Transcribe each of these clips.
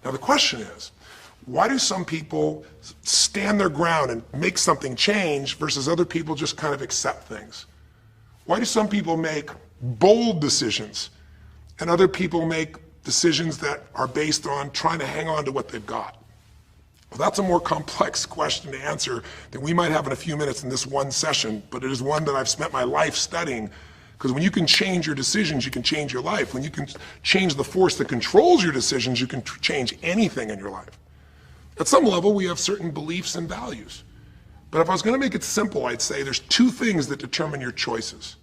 Now the question is, why do some people stand their ground and make something change versus other people just kind of accept things? Why do some people make bold decisions and other people make decisions that are based on trying to hang on to what they've got? Well, that's a more complex question to answer than we might have in a few minutes in this one session, but it is one that I've spent my life studying, because when you can change your decisions, you can change your life. When you can change the force that controls your decisions, you can change anything in your life. At some level, we have certain beliefs and values. But if I was going to make it simple, I'd say there's two things that determine your choices.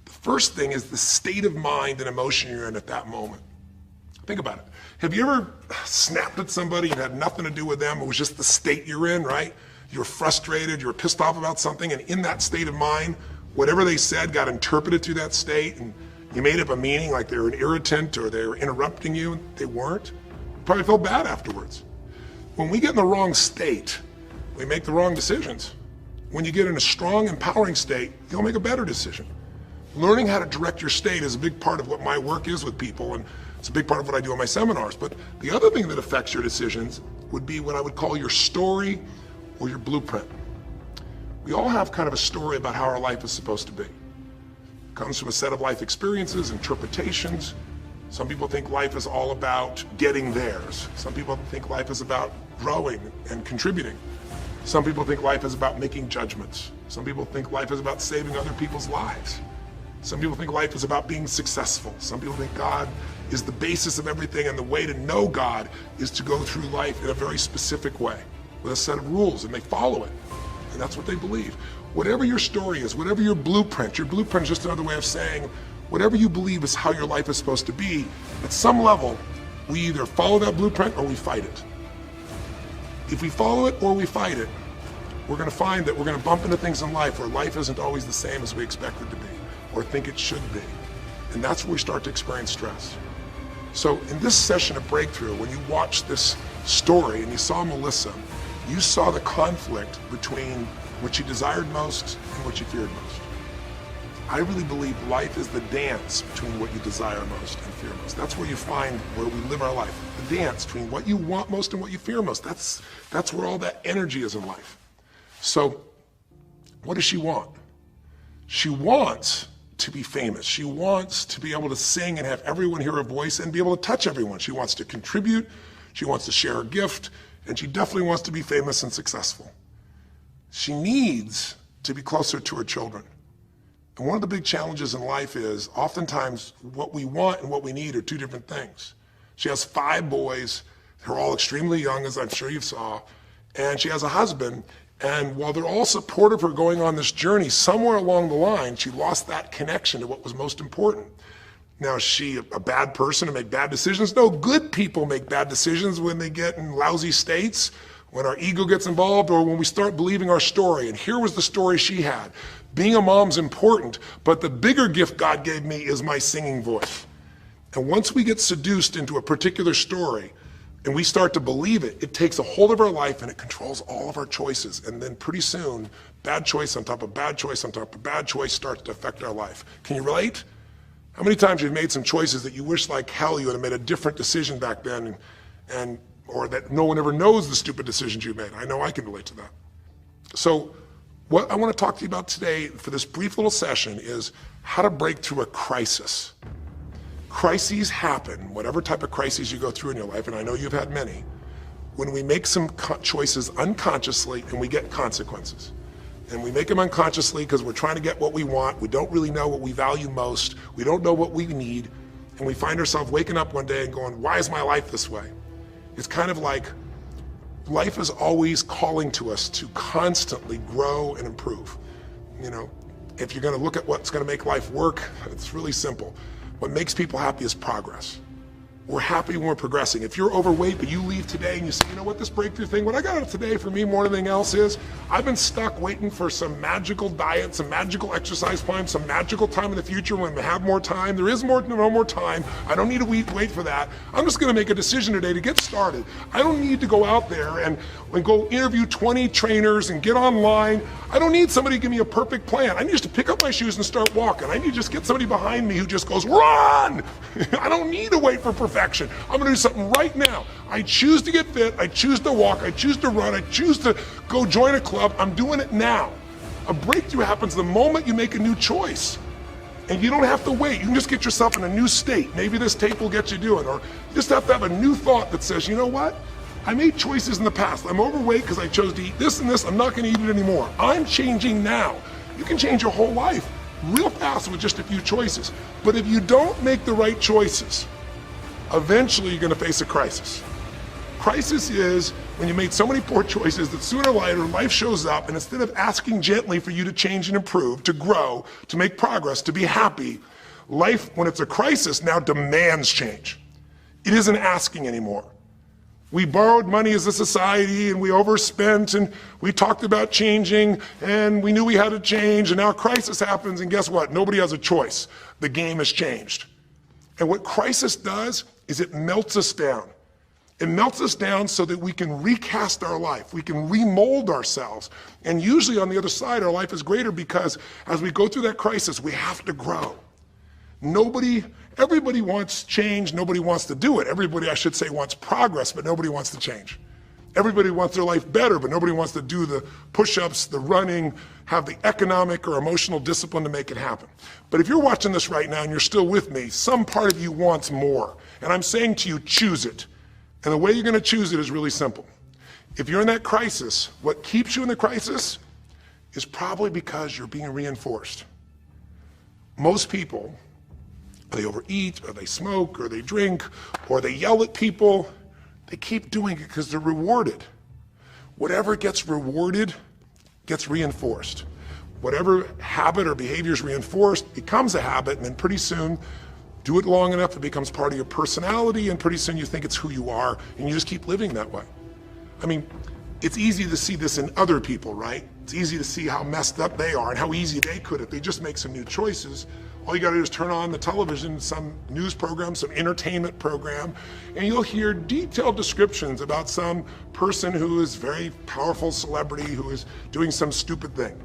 The first thing is the state of mind and emotion you're in at that moment. Think about it. Have you ever snapped at somebody and had nothing to do with them? It was just the state you're in, right? You're frustrated, you're pissed off about something, and in that state of mind, whatever they said got interpreted through that state, and you made up a meaning like they were an irritant or they were interrupting you, and they weren't. You probably felt bad afterwards. When we get in the wrong state, we make the wrong decisions. When you get in a strong, empowering state, you'll make a better decision. Learning how to direct your state is a big part of what my work is with people, and it's a big part of what I do in my seminars. But the other thing that affects your decisions would be what I would call your story or your blueprint. We all have kind of a story about how our life is supposed to be. It comes from a set of life experiences, interpretations. Some people think life is all about getting theirs. Some people think life is about growing and contributing. Some people think life is about making judgments. Some people think life is about saving other people's lives. Some people think life is about being successful. Some people think God is the basis of everything, and the way to know God is to go through life in a very specific way with a set of rules, and they follow it. And that's what they believe. Whatever your story is, whatever your blueprint is just another way of saying whatever you believe is how your life is supposed to be, at some level, we either follow that blueprint or we fight it. If we follow it or we fight it, we're going to find that we're going to bump into things in life where life isn't always the same as we expect it to be or think it should be. And that's where we start to experience stress. So in this session of Breakthrough, when you watched this story and you saw Melissa, you saw the conflict between what you desired most and what you feared most. I really believe life is the dance between what you desire most and fear most. That's where you find where we live our life. The dance between what you want most and what you fear most. That's where all that energy is in life. So what does she want? She wants to be famous. She wants to be able to sing and have everyone hear her voice and be able to touch everyone. She wants to contribute. She wants to share her gift. And she definitely wants to be famous and successful. She needs to be closer to her children. And one of the big challenges in life is oftentimes what we want and what we need are two different things. She has 5 boys. They're all extremely young, as I'm sure you saw. And she has a husband. And while they're all supportive of her going on this journey, somewhere along the line, she lost that connection to what was most important. Now, is she a bad person to make bad decisions? No, good people make bad decisions when they get in lousy states, when our ego gets involved, or when we start believing our story. And here was the story she had. Being a mom's important, but the bigger gift God gave me is my singing voice. And once we get seduced into a particular story, and we start to believe it, it takes a hold of our life and it controls all of our choices. And then pretty soon, bad choice on top of bad choice on top of bad choice starts to affect our life. Can you relate? How many times you've made some choices that you wish like hell you would have made a different decision back then, or that no one ever knows the stupid decisions you made? I know I can relate to that. So what I want to talk to you about today for this brief little session is how to break through a crisis. Crises happen, whatever type of crises you go through in your life, and I know you've had many, when we make some choices unconsciously and we get consequences. And we make them unconsciously because we're trying to get what we want. We don't really know what we value most. We don't know what we need. And we find ourselves waking up one day and going, why is my life this way? It's kind of like life is always calling to us to constantly grow and improve. You know, if you're going to look at what's going to make life work, it's really simple. What makes people happy is progress. We're happy when we're progressing. If you're overweight, but you leave today and you say, you know what, this breakthrough thing, what I got today for me more than anything else is, I've been stuck waiting for some magical diet, some magical exercise plan, some magical time in the future when we have more time. There is no more time. I don't need to wait for that. I'm just gonna make a decision today to get started. I don't need to go out there and go interview 20 trainers and get online. I don't need somebody to give me a perfect plan. I need just to pick up my shoes and start walking. I need to just get somebody behind me who just goes, run! I don't need to wait for perfection. perfection. I'm gonna do something right now. I choose to get fit, I choose to walk, I choose to run, I choose to go join a club. I'm doing it now. A breakthrough happens the moment you make a new choice. And you don't have to wait. You can just get yourself in a new state. Maybe this tape will get you doing, or you just have to have a new thought that says, you know what? I made choices in the past. I'm overweight because I chose to eat this and this. I'm not gonna eat it anymore. I'm changing now. You can change your whole life real fast with just a few choices. But if you don't make the right choices, eventually you're gonna face a crisis. Crisis is when you made so many poor choices that sooner or later life shows up, and instead of asking gently for you to change and improve, to grow, to make progress, to be happy, life, when it's a crisis, now demands change. It isn't asking anymore. We borrowed money as a society and we overspent and we talked about changing and we knew we had to change, and now a crisis happens and guess what? Nobody has a choice. The game has changed. And what crisis does is it melts us down. It melts us down so that we can recast our life. We can remold ourselves. And usually on the other side, our life is greater because as we go through that crisis, we have to grow. Everybody wants change, nobody wants to do it. Everybody, I should say, wants progress, but nobody wants to change. Everybody wants their life better, but nobody wants to do the push-ups, the running, have the economic or emotional discipline to make it happen. But if you're watching this right now and you're still with me, some part of you wants more. And I'm saying to you, choose it. And the way you're gonna choose it is really simple. If you're in that crisis, what keeps you in the crisis is probably because you're being reinforced. Most people, they overeat, or they smoke, or they drink, or they yell at people. They keep doing it because they're rewarded. Whatever gets rewarded gets reinforced. Whatever habit or behavior is reinforced becomes a habit, and then pretty soon, do it long enough, it becomes part of your personality, and pretty soon you think it's who you are, and you just keep living that way. I mean, it's easy to see this in other people, right? It's easy to see how messed up they are and how easy they could if they just make some new choices. All you gotta do is turn on the television, some news program, some entertainment program, and you'll hear detailed descriptions about some person who is very powerful celebrity who is doing some stupid thing.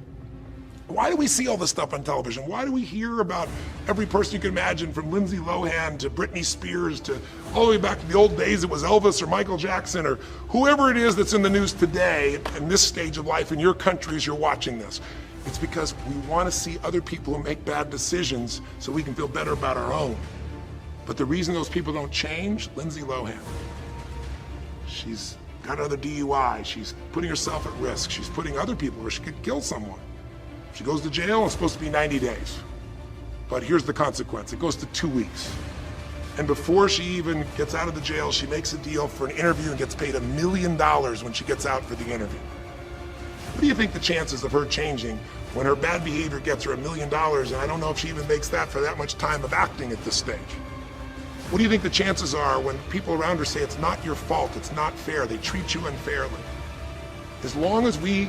Why do we see all this stuff on television? Why do we hear about every person you can imagine, from Lindsay Lohan to Britney Spears to all the way back to the old days it was Elvis or Michael Jackson or whoever it is that's in the news today in this stage of life in your country as you're watching this? It's because we want to see other people who make bad decisions so we can feel better about our own. But the reason those people don't change, Lindsay Lohan, she's got another DUI, she's putting herself at risk, she's putting other people where she could kill someone. She goes to jail, it's supposed to be 90 days. But here's the consequence, it goes to 2 weeks. And before she even gets out of the jail, she makes a deal for an interview and gets paid $1 million when she gets out for the interview. What do you think the chances of her changing when her bad behavior gets her $1 million, and I don't know if she even makes that for that much time of acting at this stage? What do you think the chances are when people around her say it's not your fault, it's not fair, they treat you unfairly? As long as we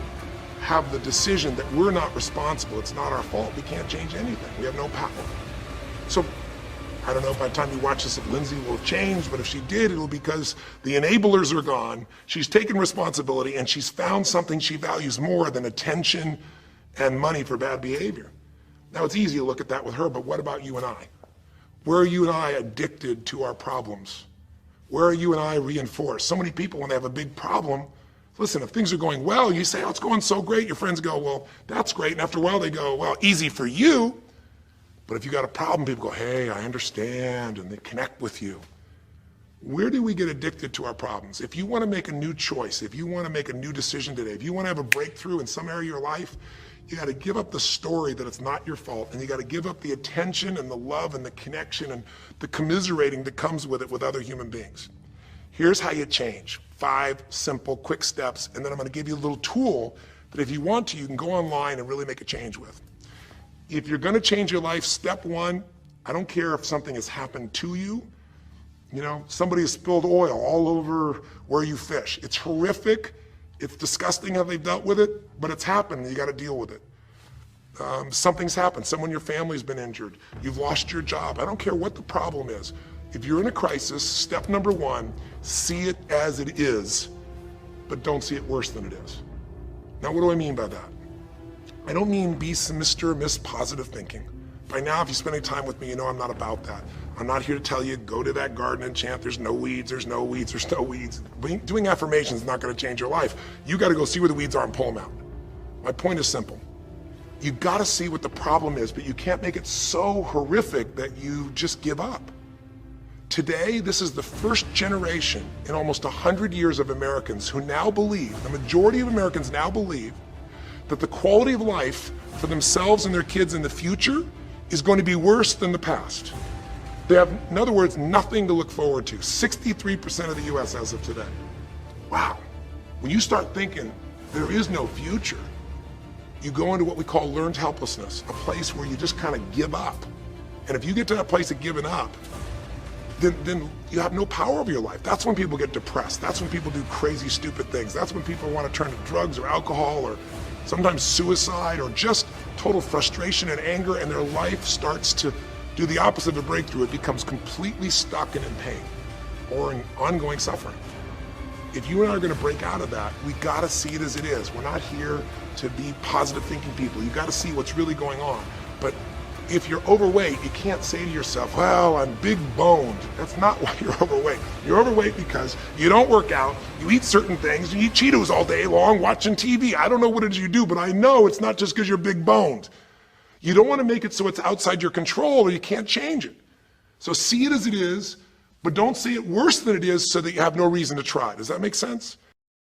have the decision that we're not responsible, it's not our fault, we can't change anything. We have no power. So I don't know if by the time you watch this if Lindsay will have changed, but if she did, it'll be because the enablers are gone, she's taken responsibility, and she's found something she values more than attention and money for bad behavior. Now it's easy to look at that with her, but what about you and I? Where are you and I addicted to our problems? Where are you and I reinforced? So many people, when they have a big problem, listen, if things are going well, you say, oh, it's going so great. Your friends go, well, that's great. And after a while they go, well, easy for you. But if you got a problem, people go, hey, I understand, and they connect with you. Where do we get addicted to our problems? If you want to make a new choice, if you want to make a new decision today, if you want to have a breakthrough in some area of your life, you got to give up the story that it's not your fault, and you got to give up the attention and the love and the connection and the commiserating that comes with it with other human beings. Here's how you change. 5 simple, quick steps, and then I'm going to give you a little tool that if you want to, you can go online and really make a change with. If you're going to change your life, step 1, I don't care if something has happened to you. You know, somebody has spilled oil all over where you fish. It's horrific. It's disgusting how they've dealt with it, but it's happened and you got to deal with it. Something's happened. Someone in your family's been injured. You've lost your job. I don't care what the problem is. If you're in a crisis, step number 1, see it as it is, but don't see it worse than it is. Now, what do I mean by that? I don't mean be Mr. or Miss Positive Thinking. By now, if you spend any time with me, you know I'm not about that. I'm not here to tell you, go to that garden and chant, there's no weeds, there's no weeds, there's no weeds. Doing affirmations is not gonna change your life. You gotta go see where the weeds are and pull them out. My point is simple. You gotta see what the problem is, but you can't make it so horrific that you just give up. Today, this is the first generation in almost 100 years of Americans who now believe, the majority of Americans now believe, that the quality of life for themselves and their kids in the future is going to be worse than the past. They have, in other words, nothing to look forward to. 63% of the US as of today. Wow. When you start thinking there is no future, you go into what we call learned helplessness, a place where you just kind of give up. And if you get to that place of giving up, then you have no power over your life. That's when people get depressed. That's when people do crazy, stupid things. That's when people want to turn to drugs or alcohol or sometimes suicide or just total frustration and anger, and their life starts to do the opposite of a breakthrough. It becomes completely stuck and in pain or in ongoing suffering. If you and I are going to break out of that, we got to see it as it is. We're not here to be positive thinking people. You got to see what's really going on. But if you're overweight, you can't say to yourself, well, I'm big boned. That's not why you're overweight. You're overweight because you don't work out, you eat certain things, you eat Cheetos all day long, watching TV. I don't know what it is you do, but I know it's not just because you're big boned. You don't want to make it so it's outside your control or you can't change it. So see it as it is, but don't see it worse than it is so that you have no reason to try. Does that make sense?